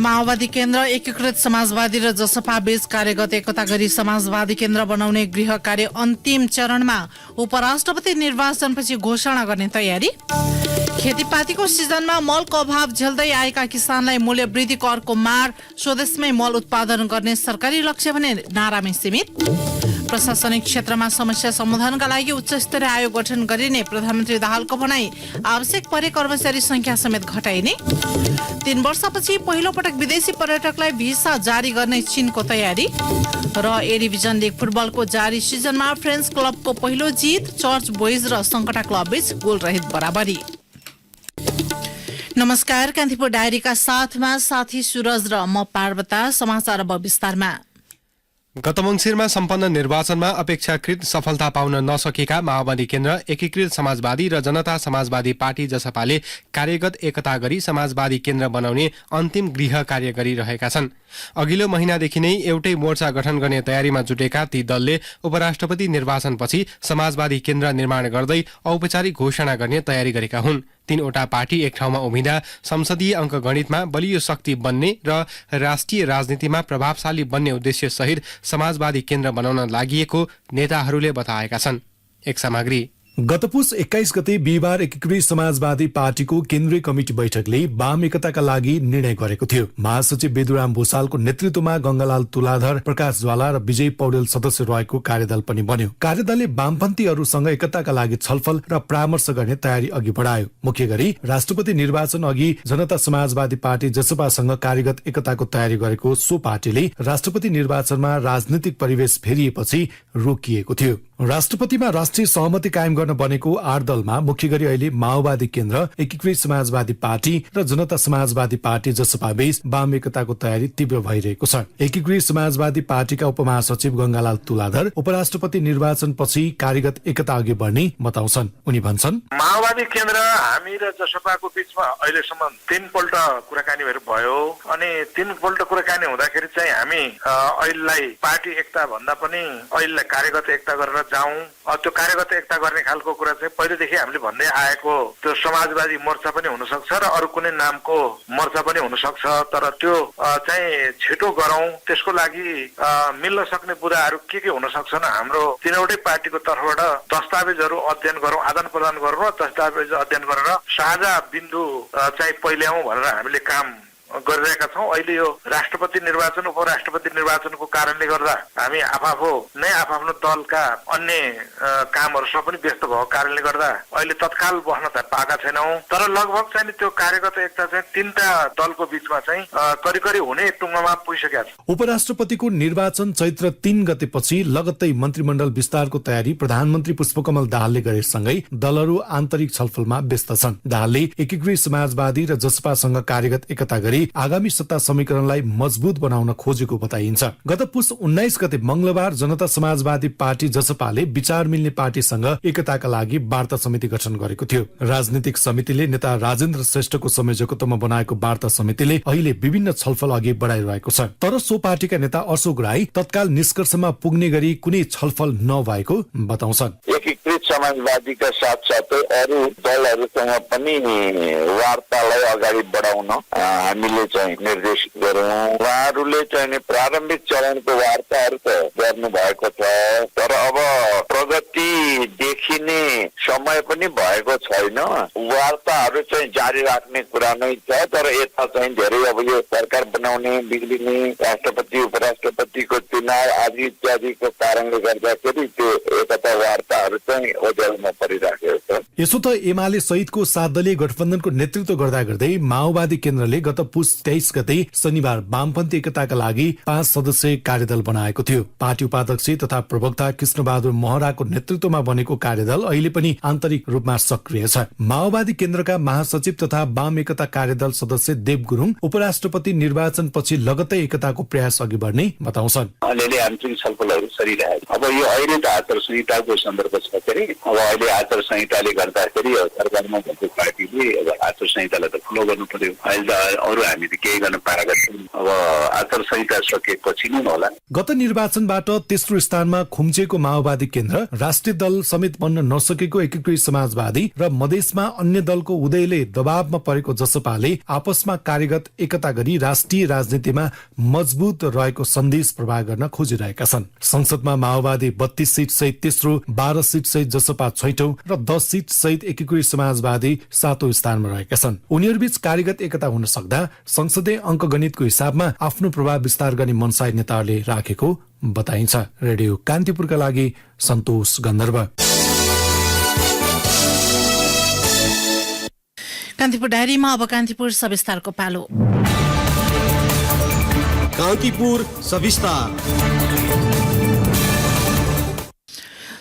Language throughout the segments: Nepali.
माओवादी केन्द्र एकीकृत समाजवादी र जसपा बीच कार्यगत एकता गरी समाजवादी केन्द्र बनाउने गृह कार्य अन्तिम चरणमा। उपराष्ट्रपति निर्वाचनपछि घोषणा गर्ने तयारी। खेतीपातीको सिजनमा मलको अभाव झेल्दै आएका किसानलाई मूल्य वृद्धिको अर्को मार। स्वदेशमै मल उत्पादन गर्ने सरकारी लक्ष्य भने नारामै सीमित। प्रशासनिक क्षेत्रमा समस्या समाधानका लागि उच्च स्तरीय आयोग गठन गरिने प्रधानमन्त्री दाहालको भनाई। आवश्यक परे कर्मचारी संख्या समेत घटाइने। 3 वर्षपछि पहिलो पटक विदेशी पर्यटकलाई भिसा जारी गर्ने चीनको तयारी। र ए डिभिजन लिग फुटबलको जारी सिजनमा फ्रेन्च क्लबको पहिलो जित। चर्च बोइज र सङ्कटा क्लब बीच गोल रहित बराबरी। नमस्कार, कान्तिपुर डायरीका साथमा साथी सुरज र म पार्वता। समाचार अब विस्तारमा। गत मङ्सिरमा सम्पन्न निर्वाचनमा अपेक्षाकृत सफलता पाउन नसकेका माओवादी केन्द्र एकीकृत समाजवादी र जनता समाजवादी पार्टी जसपाले कार्यगत एकता गरी समाजवादी केन्द्र बनाउने अन्तिम गृह कार्य गरिरहेका छन्। अघिल्लो महिनादेखि नै एउटै मोर्चा गठन गर्ने तयारीमा जुटेका ती दलले उपराष्ट्रपति निर्वाचनपछि समाजवादी केन्द्र निर्माण गर्दै औपचारिक घोषणा गर्ने तयारी गरेका हुन्। 3वटा पार्टी एक ठाउँमा उभिँदा संसदीय अङ्कगणितमा बलियो शक्ति बन्ने र राष्ट्रिय राजनीतिमा प्रभावशाली बन्ने उद्देश्य सहित समाजवादी केन्द्र बनाउन लागि नेताहरूले बताएका छन्। एक सामग्री। गत पुस 21 गते बिहिबार एकीकृत समाजवादी पार्टीको केन्द्रीय कमिटी बैठकले वाम एकताका लागि निर्णय गरेको थियो। महासचिव बेदुराम भूषालको नेतृत्वमा गंगालाल तुलाधर, प्रकाश ज्वाला र विजय पौडेल सदस्य रहेको कार्यदल पनि बन्यो। कार्यदलले वामपन्थीहरूसँग एकताका लागि छलफल र परामर्श गर्ने तयारी अघि बढायो। मुख्य गरी राष्ट्रपति निर्वाचन अघि जनता समाजवादी पार्टी जसपासँग कार्यगत एकताको तयारी गरेको सो पार्टीले राष्ट्रपति निर्वाचनमा राजनीतिक परिवेश फेरिएपछि रोकिएको थियो। राष्ट्रपतिमा राष्ट्रिय सहमति कायम गर्न बनेको 8 दलमा मुख्य गरी अहिले माओवादी केन्द्र एकीकृत समाजवादी पार्टी र जनता समाजवादी पार्टी जसपा बीच वाम एकताको तयारी तीव्र भइरहेको छ। एकीकृत समाजवादी पार्टीका उपमहासचिव गंगालाल तुलाधर उपराष्ट्रपति निर्वाचनपछि कार्यगत एकता अघि बढ्ने बताउँछन्। उनी भन्छन्, माओवादी केन्द्र हामी र जसपाको बीचमा अहिलेसम्म 3 पल्ट कुराकानीहरू भयो अनि 3 पल्ट कुराकानी हुँदाखेरि चाहिँ हामी अहिलेलाई पार्टी एकता भन्दा पनि अहिलेलाई कार्यगत एकता गरेर जाउँ। त्यो कार्यगत एकता गर्ने खालको कुरा चाहिँ पहिलेदेखि हामीले भन्दै आएको त्यो समाजवादी मोर्चा पनि हुन सक्छ र अरू कुनै नामको मोर्चा पनि हुन सक्छ, तर त्यो चाहिँ छिटो गरौँ। त्यसको लागि मिल्न सक्ने बुदाहरू के हुन सक्छन् हाम्रो तीनवटै पार्टीको तर्फबाट दस्तावेजहरू अध्ययन गरौँ, आदान प्रदान गरौँ र दस्तावेज अध्ययन गरेर साझा बिन्दु चाहिँ पहिल्याउँ भनेर हामीले काम गरिरहेका छौँ। अहिले यो राष्ट्रपति निर्वाचन उपराष्ट्रपति निर्वाचनको कारणले गर्दा हामी आफ्नो दलका अन्य कामहरूसँग पनि व्यस्त भएको कारणले गर्दा अहिले तत्काल बस्न त पाएका छैनौँ, तर लगभग चाहिँ त्यो कार्यगत एकता चाहिँ 3टा दलको बीचमा चाहिँ करिब हुने टुङ्गोमा पुगिसकेका छ। उपराष्ट्रपतिको निर्वाचन चैत्र 3 गतेपछि लगत्तै मन्त्रीमण्डल विस्तारको तयारी प्रधानमन्त्री पुष्पकमल दाहालले गरेसँगै दलहरू आन्तरिक छलफलमा व्यस्त छन्। दाहालले एकीकृत समाजवादी र जसपासँग कार्यगत एकता गरी आगामी सत्ता समीकरणलाई मजबुत बनाउन खोजेको बताइन्छ। गत पुस 19 गते मंगलबार जनता समाजवादी पार्टी जसपाले विचार मिल्ने पार्टीसँग एकताका लागि वार्ता समिति गठन गरेको थियो। राजनीतिक समितिले नेता राजेन्द्र श्रेष्ठको संयोजकत्वमा बनाएको वार्ता समितिले अहिले विभिन्न छलफल अघि बढाइरहेको छ। तर सो पार्टीका नेता अशोक राई तत्काल निष्कर्षमा पुग्ने गरी कुनै छलफल नभएको बताउँछन्। एकीकृत समाजवादीका साथसाथै अरू दलहरूसँग पनि वार्तालाई अगाडि बढाउन हामीले चाहिँ निर्देशित गरौँ। उहाँहरूले चाहिँ प्रारम्भिक चरणको वार्ताहरू त गर्नु भएको छ, तर अब प्रगति देखिने समय पनि भएको छैन। वार्ताहरू चाहिँ जारी राख्ने कुरा नै छ, तर यता चाहिँ धेरै अब यो सरकार बनाउने बिग्रिने राष्ट्रपति उपराष्ट्रपतिको चुनाव आदि इत्यादिको कारणले गर्दाखेरि त्यो एकता वार्ताहरू चाहिँ ओझेलमा परिराखेको छ। यसो त एमाले सहितको 7 दलीय गठबन्धनको नेतृत्व गर्दा गर्दै माओवादी केन्द्रले गत पुस 23 गते शनिबार वामपन्थी एकताका लागि 5 सदस्यीय कार्यदल बनाएको थियो। पार्टी उपाध्यक्ष तथा प्रवक्ता कृष्णबहादुर महराको नेतृत्वमा बनेको कार्यदल अहिले पनि आन्तरिक रूपमा सक्रिय छ। माओवादी केन्द्रका महासचिव तथा वाम एकता कार्यदल सदस्य देव गुरुङ उपराष्ट्रपति निर्वाचन पछि लगत्तै एकताको प्रयास अघि बढ्ने बताउँछन्। अलिअलि आन्तरिक छलफलहरू चलिरहेको छ। अब यो अहिले त आचार संहिताको सन्दर्भ छ के, अब अहिले आचार संहिताले गर्दाखेरि सरकारमा भएको पार्टीले अब आचार संहितालाई त फलो गर्नु पर्यो। अहिले त अरू हामी त केही गर्न पाएका छैनौँ। अब आचार संहिता सकेपछि नै होला। गत निर्वाचनबाट तेस्रो स्थानमा खुम्चेको माओवादी केन्द्र राष्ट्रिय दल समेत बन्न नसकेको एकीकृत समाजवादी र मधेसमा अन्य दलको उदयले दबावमा परेको जसपाले आपसमा कार्यगत एकता गरी राष्ट्रिय राजनीतिमा मजबुत रहेको सन्देश प्रवाह गर्न खोजिरहेका छन्। संसदमा माओवादी 32 सीट सहित तेस्रो, 12 सीट सहित जसपा छैटौं र 10 सीट सहित एकीकृत समाजवादी 7औं स्थानमा रहेका छन्। उनीहरूबीच कार्यगत एकता हुन सक्दा संसदीय अङ्कगणितको हिसाबमा आफ्नो प्रभाव विस्तार गर्ने मनसाय नेताहरूले राखेको बताइन्छ। रेडियो कान्तिपुरका लागि सन्तोष गन्धर्व। कान्तिपुर डायरीमा अब कान्तिपुर सविस्तारको पालो। कान्तिपुर सविस्तार।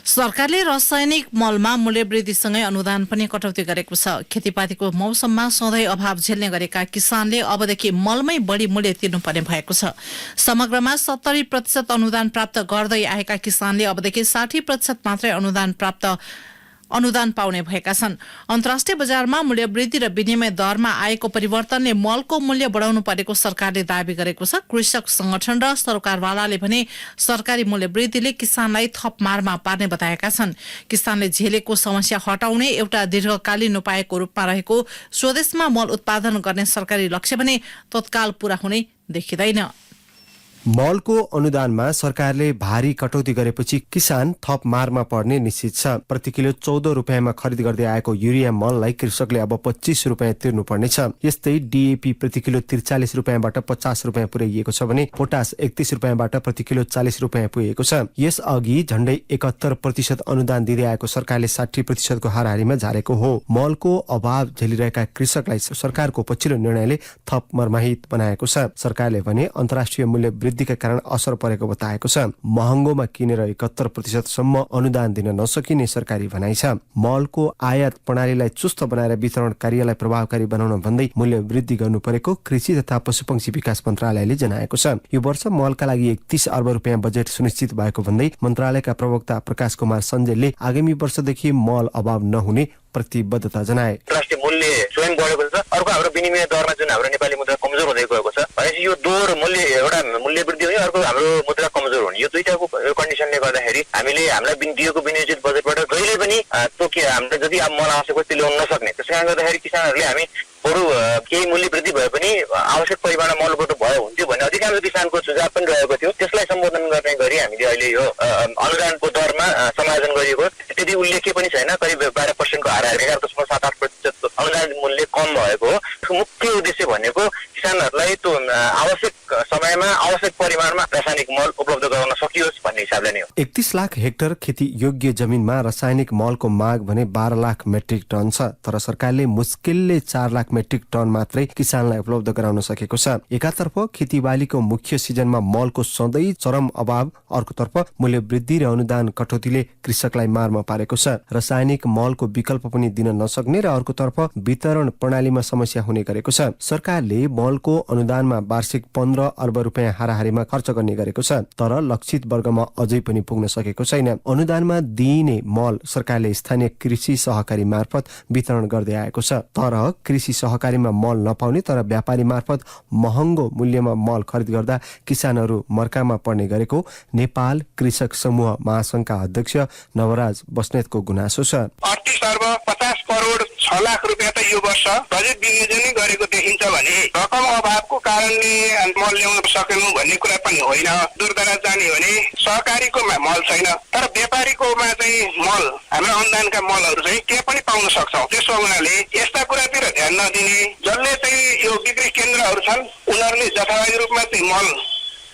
सरकारले रासायनिक मलमा मूल्यवृद्धिसँगै अनुदान पनि कटौती गरेको छ। खेतीपातीको मौसममा सधैँ अभाव झेल्ने गरेका किसानले अबदेखि मलमै बढी मूल्य तिर्नुपर्ने भएको छ। समग्रमा 70% अनुदान प्राप्त गर्दै आएका किसानले अबदेखि 60% मात्रै अनुदान पाउने भएका छन्। अन्तर्राष्ट्रिय बजारमा मूल्य वृद्धि र विनिमय दरमा आएको परिवर्तनले मलको मूल्य बढाउनु परेको सरकारले दावी गरेको छ। कृषक संगठन र सरकारवालाले भने सरकारी मूल्य वृद्धिले किसानलाई थप मारमा पार्ने बताएका छन्। किसानले झेलेको समस्या हटाउने एउटा दीर्घकालीन उपायको रूपमा रहेको स्वदेशमा मल उत्पादन गर्ने सरकारी लक्ष्य भने तत्काल पूरा हुने देखिँदैन। मलको अनुदानमा सरकारले भारी कटौती गरेपछि किसान थप मारमा पर्ने निश्चित छ। प्रति किलो 14 रुपियाँमा खरिद गर्दै आएको युरिया मललाई कृषकले अब 25 रुपियाँ तिर्नुपर्नेछ। यस्तै डीएपी प्रति किलो 43 रुपियाँबाट 50 रुपियाँ पुर्याइएको छ भने पोटास 31 रुपियाँबाट प्रति किलो 40 रुपियाँ पुगेको छ। यस अघि झण्डै 71% अनुदान दिँदै आएको सरकारले 60% को हाराहारीमा झारेको हो। मलको अभाव झेलिरहेका कृषकलाई सरकारको पछिल्लो निर्णयले थप मर्माहित बनाएको छ। सरकारले भने अन्तर्राष्ट्रिय मूल्य वृद्धिका कारण असर परेको बताएको छ। महँगोमा किनेर 71% सम्म अनुदान दिन नसकिने सरकारी भनाइ छ। मलको आयात प्रणालीलाई चुस्त बनाएर वितरण कार्यलाई प्रभावकारी बनाउन भन्दै मूल्य वृद्धि गर्नु परेको कृषि तथा पशुपक्षी विकास मन्त्रालयले जनाएको छ। यो वर्ष मलका लागि 31 अर्ब रुपियाँ बजेट सुनिश्चित भएको भन्दै मन्त्रालयका प्रवक्ता प्रकाश कुमार सञ्जेलले आगामी वर्षदेखि मल अभाव नहुने प्रतिबद्धता जनाए। राष्ट्रिय मूल्य स्वयं बढेको छ। अर्को हाम्रो विनिमय दरमा जुन हाम्रो नेपाली मुद्रा कमजोर हुँदै गएको छ, भनेपछि यो दोहोरो मूल्य एउटा मूल्य वृद्धि हुने, अर्को हाम्रो मुद्रा कमजोर हुने, यो दुईटाको कन्डिसनले गर्दाखेरि हामीले हामीलाई दिएको विनियोजित बजेटबाट कहिले पनि हामीले जति मल आवश्यक हो त्यो ल्याउन नसक्ने। त्यसै कारण गर्दाखेरि किसानहरूले हामी बरु केही मूल्य वृद्धि भए पनि आवश्यक परिमाणमा मलबाट भयो हुन्थ्यो भन्ने अधिकांश किसानको सुझाव पनि रहेको थियो। त्यसलाई सम्बोधन गर्ने गरी हामीले अहिले यो अनुदानको दरमा समायोजन गरिएको त्यति उल्लेख्य पनि छैन। करिब 12% को हाराहारी 11.78% अनुदान मूल्य कम भएको हो। मुख्य उद्देश्य भनेको किसानहरूलाई त्यो आवश्यक समयमा आवश्यक परिमाणमा रासायनिक मल उपलब्ध गराउन सकियोस् भन्ने हिसाबले नै हो। 31 लाख हेक्टर खेती योग्य जमिनमा रासायनिक मलको माग भने 12 लाख मेट्रिक टन छ। तर सरकारले मुस्किलले 4 लाख मेट्रिक टन मात्रै किसानलाई उपलब्ध गराउन सकेको छ। एकातर्फ खेतीबालीको मुख्य सिजनमा मलको सधैँ चरम अभाव, अर्कोतर्फ मूल्य वृद्धि र अनुदान कटौतीले कृषकलाई मारमा पारेको छ। रासायनिक मलको विकल्प पनि दिन नसक्ने र अर्कोतर्फ वितरण प्रणालीमा समस्या हुने गरेको छ। सरकारले मलको अनुदानमा वार्षिक 15 अर्ब रुपियाँ हाराहारीमा खर्च गर्ने गरेको छ, तर लक्षित वर्गमा अझै पनि पुग्न सकेको छैन। अनुदानमा दिइने मल सरकारले स्थानीय कृषि सहकारी मार्फत वितरण गर्दै आएको छ। तर कृषि सहकारीमा मल नपाउने तर व्यापारी मार्फत महँगो मूल्यमा मल खरिद गर्दा किसानहरू मर्कामा पर्ने गरेको नेपाल कृषक समूह महासंघका अध्यक्ष नवराज बस्नेतको गुनासो छ। 38 अर्ब 50 करोड 6 लाख रुपियाँ त यो वर्ष बजेट विनियोजन गरेको देखिन्छ भने रकम अभावको कारणले मल ल्याउन सकेनौं भन्ने कुरा पनि होइन। दूरदराज जाने भने सहकारीकोमा मल छैन, तर व्यापारीकोमा चाहिँ मल, हाम्रो अनुदानका मलहरू चाहिँ त्यहाँ पनि पाउन सक्छौँ। त्यसो हुनाले यस्ता कुरातिर ध्यान नदिने, जसले चाहिँ यो बिक्री केन्द्रहरू छन् उनीहरूले जथाभावी रूपमा चाहिँ मल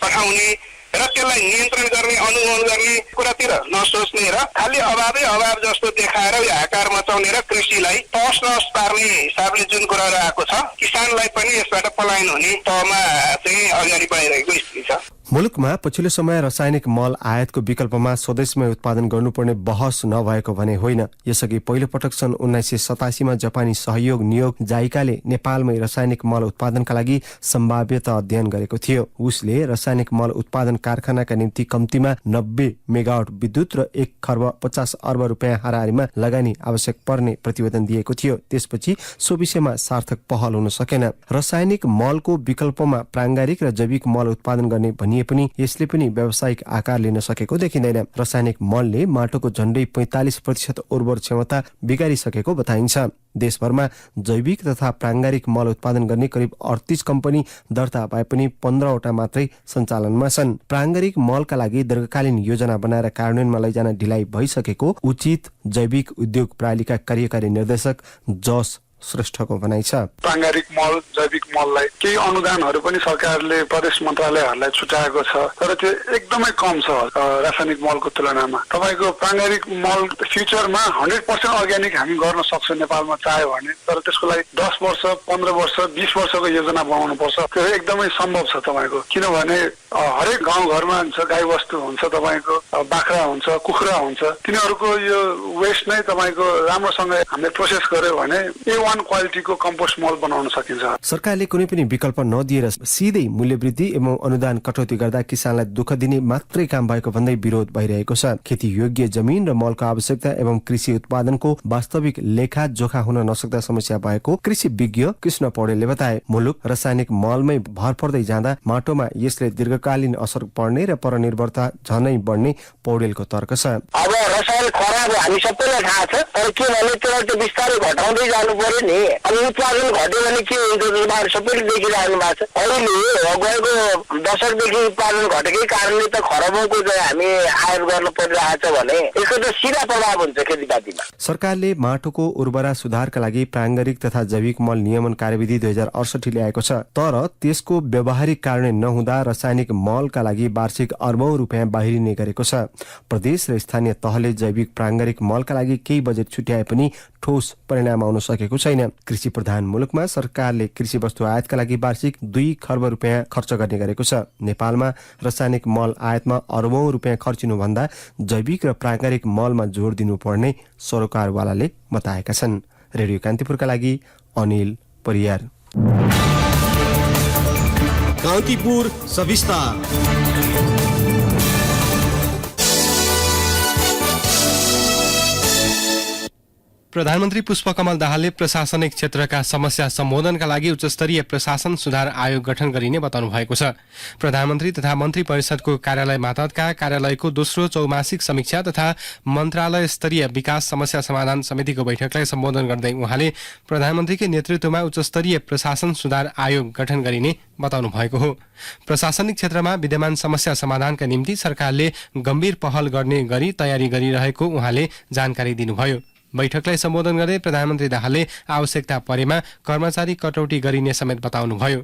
पठाउने र त्यसलाई नियन्त्रण गर्ने, अनुगमन गर्ने कुरातिर नसोच्ने र खालि अभावै अभाव जस्तो देखाएर हाहाकार मचाउने र कृषिलाई तहस नहस पार्ने हिसाबले जुन कुराहरू आएको छ, किसानलाई पनि यसबाट पलायन हुने तहमा चाहिँ अगाडि बढिरहेको स्थिति छ। मुलुकमा पछिल्लो समय रासायनिक मल आयातको विकल्पमा स्वदेशमै उत्पादन गर्नुपर्ने बहस नभएको भने होइन। यसअघि पहिलो पटक सन् 1987 मा जापानी सहयोग नियोग जाइकाले नेपालमै रासायनिक मल उत्पादनका लागि सम्भाव्यता अध्ययन गरेको थियो। उसले रासायनिक मल उत्पादन कारखानाका निम्ति कम्तीमा 90 मेगावाट विद्युत र 1 खर्ब 50 अर्ब रुपियाँ हाराहारीमा लगानी आवश्यक पर्ने प्रतिवेदन दिएको थियो। त्यसपछि सो विषयमा सार्थक पहल हुन सकेन। रासायनिक मलको विकल्पमा प्राङ्गारिक र जैविक मल उत्पादन गर्ने भनिएको भनिए पनि यसले पनि व्यावसायिक आकार लिन सकेको देखिँदैन। रासायनिक मलले माटोको झण्डै 45% उर्वर क्षमता बिगारिसकेको बताइन्छ। देशभरमा जैविक तथा प्राङ्गारिक मल उत्पादन गर्ने करिब 38 कम्पनी दर्ता भए पनि 15वटा मात्रै सञ्चालनमा छन्। प्राङ्गारिक मलका लागि दीर्घकालीन योजना बनाएर कार्यान्वयनमा लैजान ढिलाइ भइसकेको उचित जैविक उद्योग प्रणालीका कार्यकारी निर्देशक जस श्रेष्ठको भनाइ छ। प्राङ्गारिक मल जैविक मललाई केही अनुदानहरू पनि सरकारले प्रदेश मन्त्रालयहरूलाई छुट्याएको छ, तर त्यो एकदमै कम छ रासायनिक मलको तुलनामा। तपाईँको प्राङ्गारिक मल फ्युचरमा 100% अर्ग्यानिक हामी गर्न सक्छौँ नेपालमा चाह्यो भने, तर त्यसको लागि 10 वर्ष 15 वर्ष 20 वर्षको योजना बनाउनु पर्छ। त्यो एकदमै सम्भव छ तपाईँको, किनभने हरेक गाउँघरमा हुन्छ गाईबस्तु हुन्छ, तपाईँको बाख्रा हुन्छ, कुखुरा हुन्छ, तिनीहरूको यो वेस्ट नै तपाईँको राम्रोसँग हामीले प्रोसेस गर्यो भने क्वालिटीको कम्पोस्ट मल बनाउन सकिन्छ। सरकारले कुनै पनि विकल्प नदिएर सिधै मूल्य वृद्धि एवं अनुदान कटौती गर्दा किसानलाई दुःख दिने मात्रै काम भएको भन्दै विरोध भइरहेको छ। खेती योग्य जमिन र मलको आवश्यकता एवं कृषि उत्पादनको वास्तविक लेखाजोखा हुन नसक्दा समस्या भएको कृषि विज्ञ कृष्ण पौडेलले बताए। मुलुक रासायनिक मलमै भर पर्दै जाँदा माटोमा यसले दीर्घकालीन असर पर्ने र परनिर्भरता झनै बढ्ने पौडेलको तर्क छ। अब रसायन खराब हामी सबैलाई थाहा छ, तर के भने त्यो बिस्तारै घटाउँदै जानु पर्यो नि। अब उत्पादन घट्यो भने के हुन्छ तपाईँहरू सबैले देखिरहनु भएको छ। अहिले गएको दशकदेखि उत्पादन घटेकै कारणले त खरबौँको चाहिँ हामी आयात गर्न परिरहेको छ भने यसको त सिधा प्रभाव हुन्छ खेतीपातीमा। सरकारले माटोको उर्वरा सुधारका लागि प्राङ्गारिक तथा जैविक मल नियमन कार्यविधि 2068 ल्याएको छ, तर त्यसको व्यावहारिक कार्यान्वयन नहुँदा रासायनिक मलका लागि वार्षिक अर्बौं रुपियाँ बाहिरिने गरेको छ। प्रदेश र स्थानीय तहले जैविक प्राङ्गारिक मलका लागि केही बजेट छुट्याए पनि ठोस परिणाम आउन सकेको छैन। कृषि प्रधान मुलुकमा सरकारले कृषि वस्तु आयातका लागि वार्षिक 2 खर्ब रुपियाँ खर्च गर्ने गरेको छ। नेपालमा रासायनिक मल आयातमा अर्बौं रुपियाँ खर्चिनुभन्दा जैविक र प्राङ्गारिक मलमा जोड दिनुपर्ने सरोकारवालाले बताएका छन्। रेडियो कान्तिपुरका लागि अनिल परियार। कान्तिपुर सविस्तार। प्रधानमन्त्री पुष्पकमल दाहालले प्रशासनिक क्षेत्रका समस्या सम्बोधनका लागि उच्चस्तरीय प्रशासन सुधार आयोग गठन गरिने बताउनु भएको छ। प्रधानमन्त्री तथा मन्त्री परिषदको कार्यालय मातहतका कार्यालयको दोस्रो चौमासिक समीक्षा तथा मन्त्रालय स्तरीय विकास समस्या समाधान समितिको बैठकलाई सम्बोधन गर्दै उहाँले प्रधानमन्त्रीकै नेतृत्वमा उच्चस्तरीय प्रशासन सुधार आयोग गठन गरिने बताउनु भएको हो। प्रशासनिक क्षेत्रमा विद्यमान समस्या समाधानका निम्ति सरकारले गम्भीर पहल गर्ने गरी तयारी गरिरहेको उहाँले जानकारी दिनुभयो। बैठकलाई सम्बोधन गर्दै प्रधानमन्त्री दाहालले आवश्यकता परेमा कर्मचारी कटौती गरिने समेत बताउनुभयो।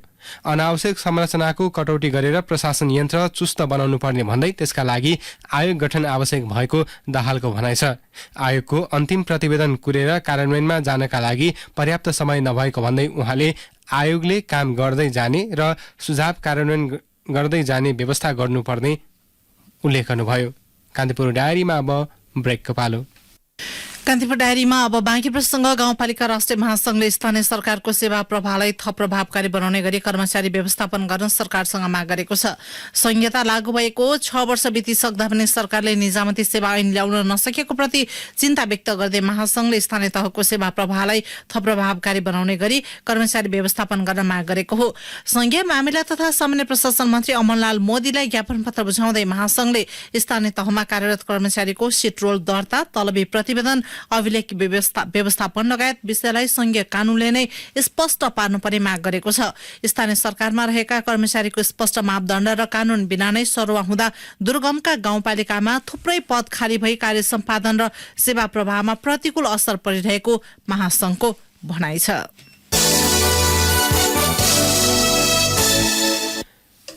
अनावश्यक संरचनाको कटौती गरेर प्रशासन यन्त्र चुस्त बनाउनु पर्ने भन्दै त्यसका लागि आयोग गठन आवश्यक भएको दाहालको भनाइ छ। आयोगको अन्तिम प्रतिवेदन कुरेर कार्यान्वयनमा जानका लागि पर्याप्त समय नभएको भन्दै उहाँले आयोगले काम गर्दै जाने र सुझाव कार्यान्वयन गर्दै जाने व्यवस्था गर्नुपर्ने उल्लेख गर्नुभयो। कान्तिपुर डायरीमा अब ब्रेकको पालो। कान्तिपुर डायरीमा अब बाँकी प्रसंग। गाउँपालिका राष्ट्रिय महासंघले स्थानीय सरकारको सेवा प्रवाहलाई थप प्रभावकारी बनाउने गरी कर्मचारी व्यवस्थापन गर्न सरकारसँग माग गरेको छ। संहिता लागू भएको 6 वर्ष बितिसक्दा पनि सरकारले निजामती सेवा ऐन ल्याउन नसकेको प्रति चिन्ता व्यक्त गर्दै महासंघले स्थानीय तहको सेवा प्रवाहलाई थप प्रभावकारी बनाउने गरी कर्मचारी व्यवस्थापन गर्न माग गरेको हो। संघीय मामिला तथा सामान्य प्रशासन मन्त्री अमरलाल मोदीलाई ज्ञापन पत्र बुझाउँदै महासंघले स्थानीय तहमा कार्यरत कर्मचारीको सिटरोल दर्ता, तलबी प्रतिवेदन, अभिलेख व्यवस्थापन लगायत विषयलाई संघीय कानूनले नै स्पष्ट पार्नुपर्ने माग गरेको छ। स्थानीय सरकारमा रहेका कर्मचारीको स्पष्ट मापदण्ड र कानून बिना नै सरुवा हुँदा दुर्गमका गाउँपालिकामा थुप्रै पद खाली भई कार्य सम्पादन र सेवा प्रवाहमा प्रतिकूल असर परिरहेको महासंघको भनाइ छ।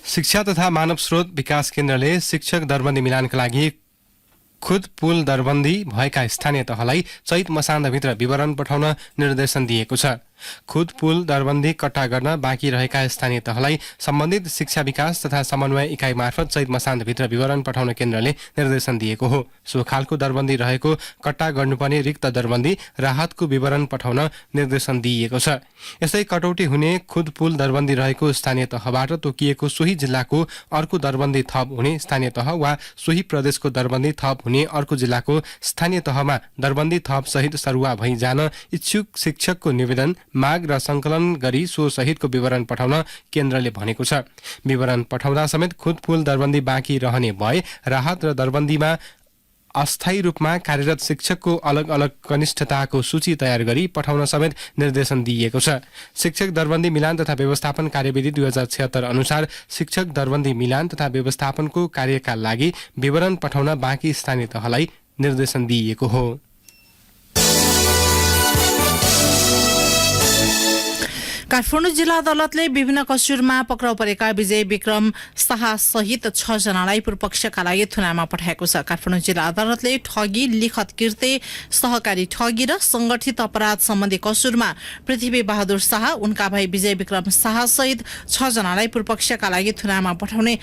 शिक्षा तथा मानव स्रोत विकास केन्द्रले शिक्षक दरबन्दी मिलानका लागि खुद पुल दरबन्दी भएका स्थानीय तहलाई चैत मसान्तभित्र विवरण पठाउन निर्देशन दिएको छ। खुद पुल दरबन्दी कट्टा गर्न बाँकी रहेका स्थानीय तहलाई सम्बन्धित शिक्षा विकास तथा समन्वय इकाइ मार्फत चैत मसान्तभित्र विवरण पठाउन केन्द्रले निर्देशन दिएको हो। सो खालको दरबन्दी रहेको कट्टा गर्नुपर्ने रिक्त दरबन्दी राहतको विवरण पठाउन निर्देशन दिइएको छ। यसै कटौती हुने खुद पुल दरबन्दी रहेको स्थानीय तहबाट तोकिएको सोही जिल्लाको अर्को दरबन्दी थप हुने स्थानीय तह वा सोही प्रदेशको दरबन्दी थप हुने अर्को जिल्लाको स्थानीय तहमा दरबन्दी थप सहित सरुवा भई जान इच्छुक शिक्षकको निवेदन माग र संकलन गरी सो सहितको विवरण पठाउन केन्द्रले भनेको छ। विवरण पठाउँदा समेत खुदफुल दरबन्दी बाँकी रहने भए राहत र दरबन्दीमा अस्थायी रूपमा कार्यरत शिक्षकको अलग अलग कनिष्ठताको सूची तयार गरी पठाउन समेत निर्देशन दिइएको छ। शिक्षक दरबन्दी मिलान तथा व्यवस्थापन कार्यविधि 2076 अनुसार शिक्षक दरबन्दी मिलान तथा व्यवस्थापनको कार्यका लागि विवरण पठाउन बाँकी स्थानीय तहलाई निर्देशन दिइएको हो। काठमाडौँ जिल्ला अदालतले विभिन्न कसुरमा पक्राउ परेका विजय विक्रम शाह सहित 6 जनालाई पूर्वपक्षका लागि थुनामा पठाएको छ। काठमाडौँ जिल्ला अदालतले ठगी, लिखत किर्ते, सहकारी ठगी र संगठित अपराध सम्बन्धी कसुरमा पृथ्वी बहादुर शाह, उनका भाइ विजय विक्रम शाह सहित 6 जनालाई पूर्वपक्षका लागि थुनामा पठाउने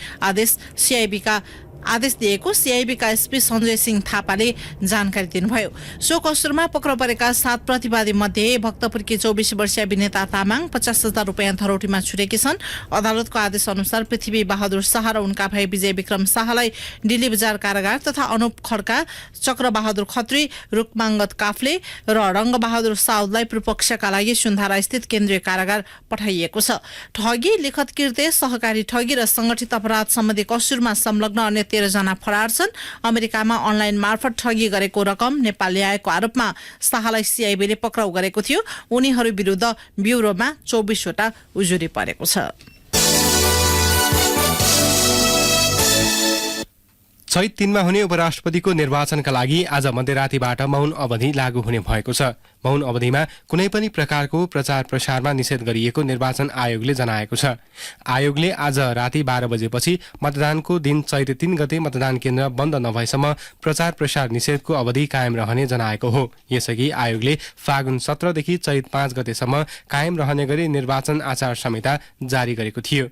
आदेश दिएको सीआईबीका एसपी सञ्जय सिंह थापाले जानकारी दिनुभयो। सो कसुरमा पक्राउ परेका 7 प्रतिवादी मध्ये भक्तपुरकी 24 वर्षीय विनेता तामाङ 50,000 रुपियाँ धरोटीमा छुटेकी छन्। अदालतको आदेश अनुसार पृथ्वी बहादुर शाह र उनका भाइ विजय विक्रम शाहलाई दिल्ली बजार कारागार तथा अनुप खड्का, चक्र बहादुर खत्री, रुकमाङ्गत काफ्ले र रंग बहादुर साउदलाई पूर्वपक्षका लागि सुन्धारा स्थित केन्द्रीय कारागार पठाइएको छ। ठगी, लिखत किर्ते, सहकारी ठगी र संगठित अपराध सम्बन्धी कसुरमा संलग्न अन्य 13 जना फरार छन्। अमेरिकामा अनलाइन मार्फत ठगी गरेको रकम नेपाल ल्याएको आरोपमा शाहलाई सीआईबीले पक्राउ गरेको थियो। उनीहरू विरुद्ध ब्युरोमा 24 वटा उजुरी परेको छ। चैत 3 मा हुने उपराष्ट्रपतिको निर्वाचनका लागि आज मध्यरातीबाट मौन अवधि लागू हुने भएको छ। मौन अवधिमा कुनै पनि प्रकारको प्रचार प्रसारमा निषेध गरिएको निर्वाचन आयोगले जनाएको छ। आयोगले आज राति 12 बजेपछि मतदानको दिन चैत 3 गते मतदान केन्द्र बन्द नभएसम्म प्रचार प्रसार निषेधको अवधि कायम रहने जनाएको हो। यसअघि आयोगले फागुन 17 देखि चैत 5 गतेसम्म कायम रहने गरी निर्वाचन आचार संहिता जारी गरेको थियो।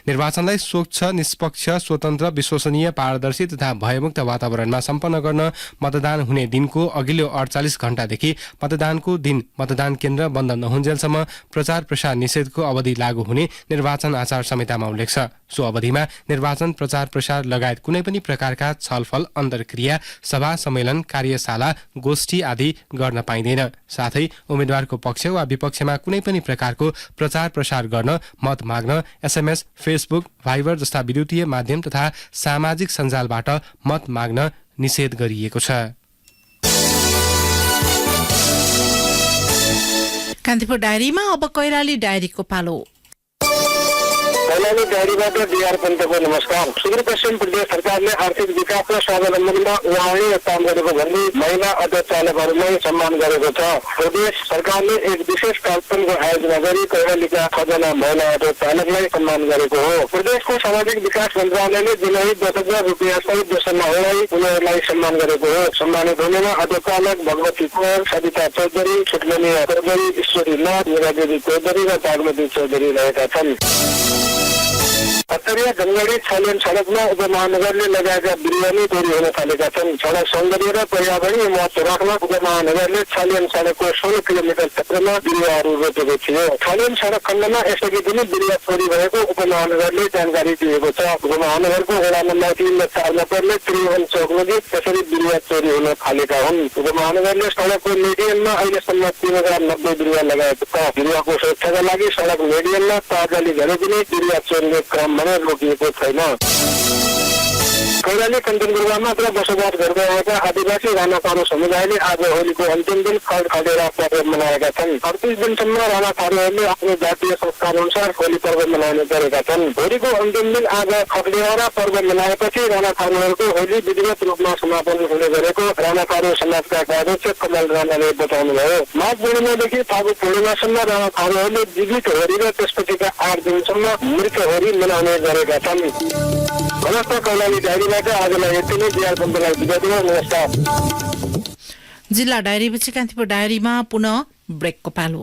निर्वाचनलाई स्वच्छ, निष्पक्ष, स्वतन्त्र, विश्वसनीय, पारदर्शी तथा भयमुक्त वातावरणमा सम्पन्न गर्न मतदान हुने दिनको अघिल्लो 48 घण्टादेखि मतदानको दिन मतदान केन्द्र बन्द नहुन्जेलसम्म प्रचार प्रसार निषेधको अवधि लागू हुने निर्वाचन आचार संहितामा उल्लेख छ। सो अवधिमा निर्वाचन प्रचार प्रसार लगायत कुनै पनि प्रकारका छलफल, अन्तर्क्रिया, सभा, सम्मेलन, कार्यशाला, गोष्ठी आदि गर्न पाइँदैन। साथै उम्मेद्वारको पक्ष वा विपक्षमा कुनै पनि प्रकारको प्रचार प्रसार गर्न, मत माग्न, एसएमएस, फेसबुक, भाइबर जस्ता विद्युतीय माध्यम तथा सामाजिक सञ्जालबाट मत माग्न निषेध गरिएको छ। कान्तिपुर डायरीमा अब कैलाली डायरीको पालो। कैलाली डायरीबाट डीआर पन्तको नमस्कार। सुदूरपश्चिम प्रदेश सरकारले आर्थिक विकास र स्वावलम्बनमा उहाँले काम गरेको भन्ने महिला अटो चालकहरूलाई सम्मान गरेको छ। प्रदेश सरकारले एक विशेष कार्यक्रमको आयोजना गरी कैलालीका 6 जना महिला अटो चालकलाई सम्मान गरेको हो। प्रदेशको सामाजिक विकास मन्त्रालयले दिनही 10,000 रुपियाँ सहित दशमलवलाई उनीहरूलाई सम्मान गरेको हो। सम्मानित हुनेमा अटो चालक भगवती कुँवर, सविता चौधरी, सुटमनी चौधरी, ईश्वरी नाथ, निरादेवी चौधरी र बागमती चौधरी रहेका छन्। अत्तरिया गंगडी छालियन सडकमा उपमहानगरले लगाएका बिरुवाले चोरी हुन थालेका छन्। सडक सौन्दर्य र पर्यावरणीय महत्व राख्न उपमहानगरले छालियन सडकको 16 किलोमिटर क्षेत्रमा बिरुवाहरू रोपेको थियो। छालियन सडक खण्डमा यसअघि पनि बिरुवा चोरी भएको उपमहानगरले जानकारी दिएको छ। उपमहानगरको वडा नम्बर 3 र 4 मा पर्ने त्रिभुवन चौकमध्ये यसरी बिरुवा चोरी हुन थालेका हुन्। उपमहानगरले सडकको मिडियनमा अहिलेसम्म 3090 बिरुवा लगाएको छ। बिरुवाको सुरक्षाका लागि सडक मिडियनमा ताजाली झरे पनि बिरुवा चोरीको क्रम भने रोकिएको छैन। कैलाली कञ्चनपुरमा मात्र बसोबास गर्दै आएका आदिवासी राणापारो समुदायले आज होलीको अन्तिम दिन खडेरा पर्व मनाएका छन्। 38 दिनसम्म राणापारोहरूले आफ्नो जातीय संस्कार अनुसार होली पर्व मनाउने गरेका छन्। होलीको अन्तिम दिन आज खडेरा पर्व मनाएपछि राणापारोहरूको होली विधिवत रूपमा समापन हुने गरेको राणापारो समाजका अध्यक्ष कमल राणाले बताउनुभयो। माघ पूर्णिमादेखि फागुन पूर्णिमासम्म राणापारोहरूले जीवित होली र त्यसपछिका 8 दिनसम्म मृत होली मनाउने गरेका छन्। नमस्कार। कैलाली डायरीबाट आजलाई यति नै। डीआर पन्तलाई बिदा दिनु। नमस्कार। जिल्ला डायरीपछि कान्तिपुर डायरीमा पुनः ब्रेकको पालो।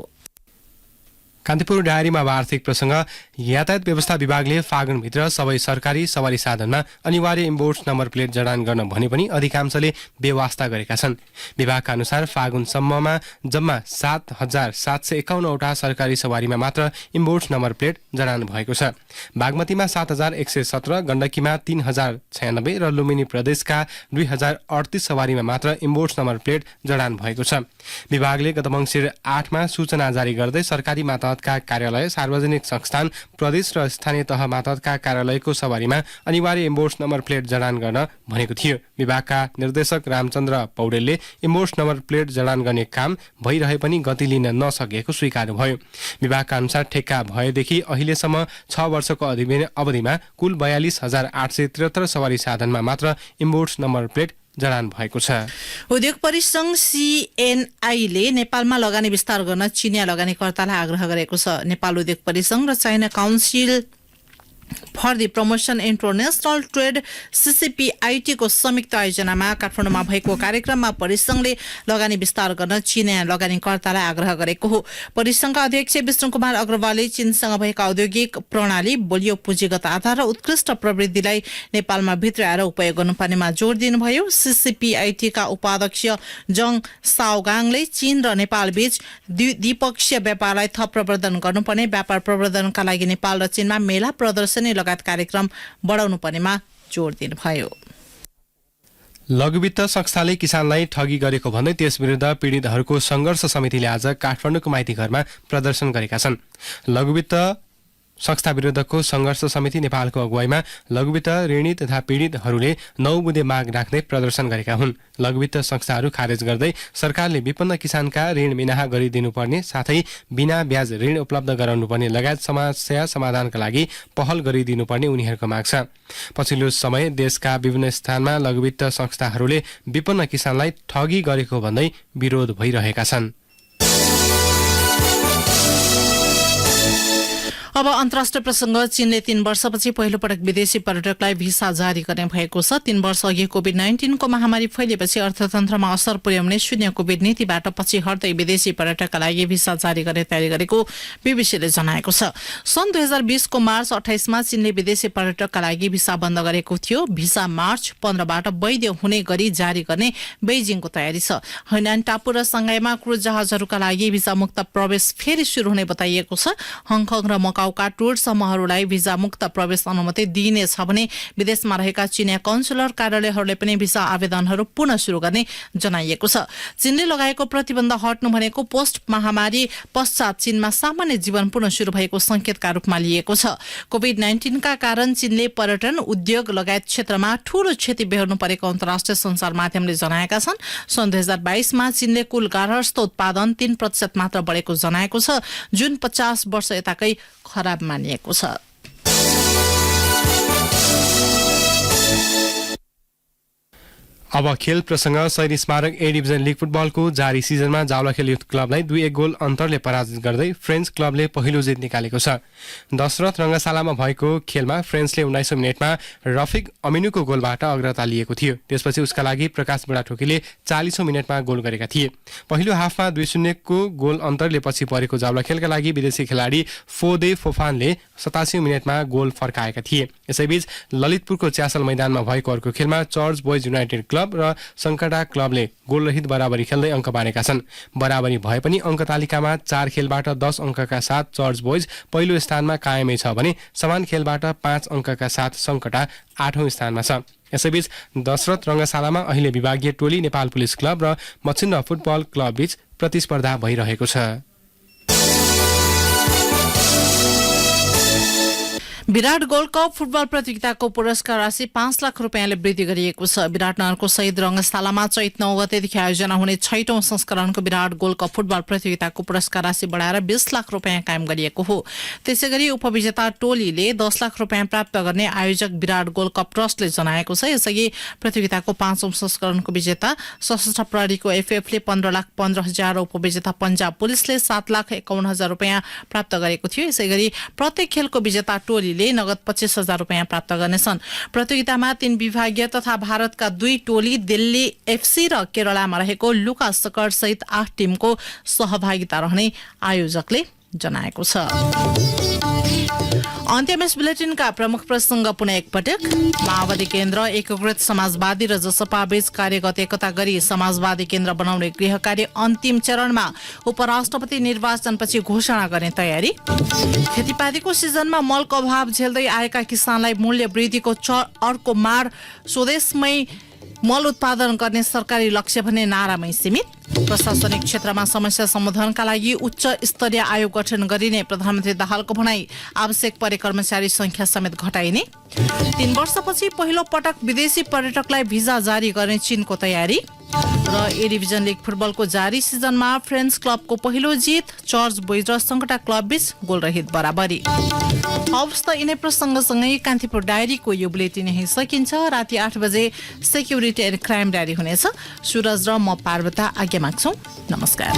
कान्तिपुर डायरीमा अब आर्थिक प्रसङ्ग। यातायात व्यवस्था विभागले फागुनभित्र सबै सरकारी सवारी साधनमा अनिवार्य इम्पोर्ट नम्बर प्लेट जडान गर्न भने पनि अधिकांशले बेवास्ता गरेका छन्। विभागका अनुसार फागुनसम्ममा जम्मा 7,751 वटा सरकारी सवारीमा मात्र इम्पोर्ट नम्बर प्लेट जडान भएको छ। बागमतीमा 7,117, गण्डकीमा 3,096 र लुम्बिनी प्रदेशका 2,038 सवारीमा मात्र इम्पोर्ट नम्बर प्लेट जडान भएको छ। विभागले गत मङ्सिर 8मा सूचना जारी गर्दै सरकारी मातहतका कार्यालय, सार्वजनिक संस्थान, प्रदेश र स्थानीय तह मातहतका कार्यालयको सवारीमा अनिवार्य इम्पोर्ट नम्बर प्लेट जडान गर्न भनेको थियो। विभागका निर्देशक रामचन्द्र पौडेलले इम्पोर्ट नम्बर प्लेट जडान गर्ने काम भइरहे पनि गति लिन नसकेको स्वीकार्नुभयो। विभागका अनुसार ठेक्का भएदेखि अहिलेसम्म 6 वर्षको अवधिमा कुल 42,873 सवारी साधनमा मात्र इम्पोर्ट नम्बर प्लेट जडान भएको छ। उद्योग परिसंघ CNI ले नेपालमा लगानी विस्तार गर्न चिनिया लगानीकर्तालाई आग्रह गरेको छ। नेपाल उद्योग परिसंघ र China council for the promotion international trade CCPIT को संयुक्त आयोजनामा काठमाडौँमा भएको कार्यक्रममा परिसंघले लगानी विस्तार गर्न चिनिया लगानीकर्तालाई आग्रह गरेको हो। परिसंघका अध्यक्ष विष्णु कुमार अग्रवालले चीनसँग भएका औद्योगिक प्रणाली, बलियो पुँजीगत आधार र उत्कृष्ट प्रवृत्तिलाई नेपालमा भित्राएर उपयोग गर्नुपर्नेमा जोड़ दिनुभयो। CCPIT का उपाध्यक्ष जङ साओगाङले चीन र नेपाल बीच द्विपक्षीय व्यापारलाई थप प्रवर्धन गर्नुपर्ने, व्यापार प्रवर्धनका लागि नेपाल र चीनमा मेला, प्रदर्शनी लगायत कार्यक्रम बढाउनु पर्नेमा जोड़ दिनुभयो। लघुवित्त संस्थाले किसानलाई ठगी गरेको भन्दै त्यस विरुद्ध पीडितहरूको संघर्ष समितिले आज काठमाडौँको माइती घरमा प्रदर्शन गरेका छन्। लघुवित्त संस्था विरुद्धको संघर्ष समिति नेपालको अगुवाईमा लघुवित्त ऋणी तथा पीडितहरूले 9 बुँदे माग राख्दै प्रदर्शन गरेका हुन्। लघुवित्त संस्थाहरू खारेज गर्दै सरकारले विपन्न किसानका ऋण मिनाहा गरिदिनुपर्ने साथै बिना ब्याज ऋण उपलब्ध गराउनुपर्ने लगायत समस्या समाधानका लागि पहल गरिदिनुपर्ने उनीहरूको माग छ। पछिल्लो समय देशका विभिन्न स्थानमा लघुवित्त संस्थाहरूले विपन्न किसानलाई ठगी गरेको भन्दै विरोध भइरहेका छन्। अब अन्तर्राष्ट्रिय प्रसंग। चीनले 3 वर्षपछि पहिलो पटक विदेशी पर्यटकलाई भिसा जारी गर्ने भएको छ। 3 वर्ष अघि कोभिड-19 को महामारी फैलिएपछि अर्थतन्त्रमा असर पुर्याउने शून्य कोभिड नीतिबाट पछि हट्दै विदेशी पर्यटकका लागि भिसा जारी गर्ने तयारी गरेको बीबीसीले जनाएको छ। सन् 2020 को मार्च 28 मा चीनले विदेशी पर्यटकका लागि भिसा बन्द गरेको थियो। भिसा मार्च 15 बाट वैध हुने गरी जारी गर्ने बेइजिङको तयारी छ। हैनान टापु र सांघाईमा क्रुज जहाजहरूका लागि भिसा मुक्त प्रवेश फेरि शुरू हुने बताइएको छ। हङकङ र मकाउ का टुर समूहहरूलाई भिसा मुक्त प्रवेश अनुमति दिइनेछ भने विदेशमा रहेका चिनिया कन्सुलर कार्यालयहरूले पनि भिसा आवेदनहरू पुनः शुरू गर्ने जनाइएको छ। चीनले लगाएको प्रतिबन्ध हट्नु भनेको पोस्ट महामारी पश्चात चीनमा सामान्य जीवन पुनः शुरू भएको संकेतका रूपमा लिएको छ। कोभिड-19 का कारण चीनले पर्यटन उद्योग लगायत क्षेत्रमा ठूलो क्षति बेहोर्नु परेको अन्तर्राष्ट्रिय सञ्चार माध्यमले जनाएका छन्। सन् 2022 मा चीनले कुल गार्हस्थ्य उत्पादन 3% मात्र बढेको जनाएको छ, जुन 50 वर्ष यताकै खराब मानिएको छ। अब खेल प्रसंग। शहीद स्मारक ए डिभिजन लीग फुटबलको जारी सिजनमा जावलाखेल युथ क्लबलाई 2-1 गोल अन्तरले पराजित गर्दै फ्रेन्च क्लबले पहिलो जित निकालेको छ। दशरथ रंगशालामा भएको खेलमा फ्रेन्चले 19औं मिनेटमा रफिक अमिनुको गोलबाट अग्रता लिएको थियो। त्यसपछि उसका लागि प्रकाश बुढाथोकीले 40औं मिनेटमा गोल गरेका थिए। पहिलो हाफमा 2-0 को गोल अन्तरले पछि परेको जावलाखेलका लागि विदेशी खेलाडी फोदे फोफानले 87औं मिनेटमा गोल फर्काएका थिए। यसैबीच ललितपुरको च्यासल मैदानमा भएको अर्को खेलमा चर्च बोइज युनाइटेड क्लब र संकटा क्लबले गोलरहित बराबरी खेल्दै अङ्क बाँडेका छन्। बराबरी भए पनि अङ्क तालिकामा 4 खेलबाट 10 अङ्कका साथ चर्च बोइज पहिलो स्थानमा कायमै छ भने समान खेलबाट 5 अङ्कका साथ संकटा 8औं स्थानमा छ। यसैबीच दशरथ रंगशालामा अहिले विभागीय टोली, नेपाल पुलिस क्लब र मच्छिन्द्र फुटबल क्लब बीच प्रतिस्पर्धा भइरहेको छ। विराट गोल्ड कप फुटबल प्रतियोगिताको पुरस्कार राशि 5 लाख रुपियाँले वृद्धि गरिएको छ। विराटनगरको शहीद रंगशालामा चैत 9 गतेदेखि आयोजना हुने 6औं संस्करणको विराट गोल्ड कप फुटबल प्रतियोगिताको पुरस्कार राशि बढाएर 20 लाख रुपियाँ कायम गरिएको हो। त्यसैगरी उपविजेता टोलीले 10 लाख रुपियाँ प्राप्त गर्ने आयोजक विराट गोल्ड कप ट्रस्टले जनाएको छ। यसअघि प्रतियोगिताको 5औं संस्करणको विजेता सशस्त्र प्रहरीको एफएफले 15,15,000 र उपविजेता पंजाब पुलिसले 7,51,000 रुपियाँ प्राप्त गरेको थियो। यसैगरी प्रत्येक खेलको विजेता टोली नगद 25,000 रुपियाँ प्राप्त गर्नेछन्। प्रतियोगितामा 3 विभागीय तथा भारतका 2 टोली, दिल्ली एफसी र केरलामा रहेको लुका सकर सहित 8 टिमको सहभागिता रहने आयोजकले जनाएको छ। अन्त्यमा यस बुलेटिनका प्रमुख प्रसंग पुनः एकपटक। माओवादी केन्द्र एकीकृत समाजवादी र जसपा बीच कार्यगत एकता गरी समाजवादी केन्द्र बनाउने गृह कार्य अन्तिम चरणमा उपराष्ट्रपति निर्वाचनपछि घोषणा गर्ने तयारी। खेतीपातीको सिजनमा मलको अभाव झेल्दै आएका किसानलाई मूल्य वृद्धिको अर्को मार। स्वदेशमै मल उत्पादन गर्ने सरकारी लक्ष्य भने नारामै सीमित। प्रशासनिक क्षेत्रमा समस्या समाधानका लागि उच्च स्तरीय आयोग गठन गरिने प्रधानमन्त्री दाहालको भनाई। आवश्यक परे कर्मचारी संख्या समेत घटाइने। 3 वर्षपछि पहिलो पटक विदेशी पर्यटकलाई भिजा जारी गर्ने चीनको तयारी। र ए डिभिजन लिग फुटबलको जारी सिजनमा फ्रेन्च क्लबको पहिलो जित। चर्च बोइज र सङ्कटा क्लब बीच गोलरहित बराबरी। हवस् त यिनै प्रसङ्गसँगै कान्तिपुर डायरीको यो बुलेटिन यही सकिन्छ। राति 8 बजे सेक्युरिटी एन्ड क्राइम डायरी हुनेछ। सुरज र म पार्वता आज्ञा माग्छौँ। नमस्कार।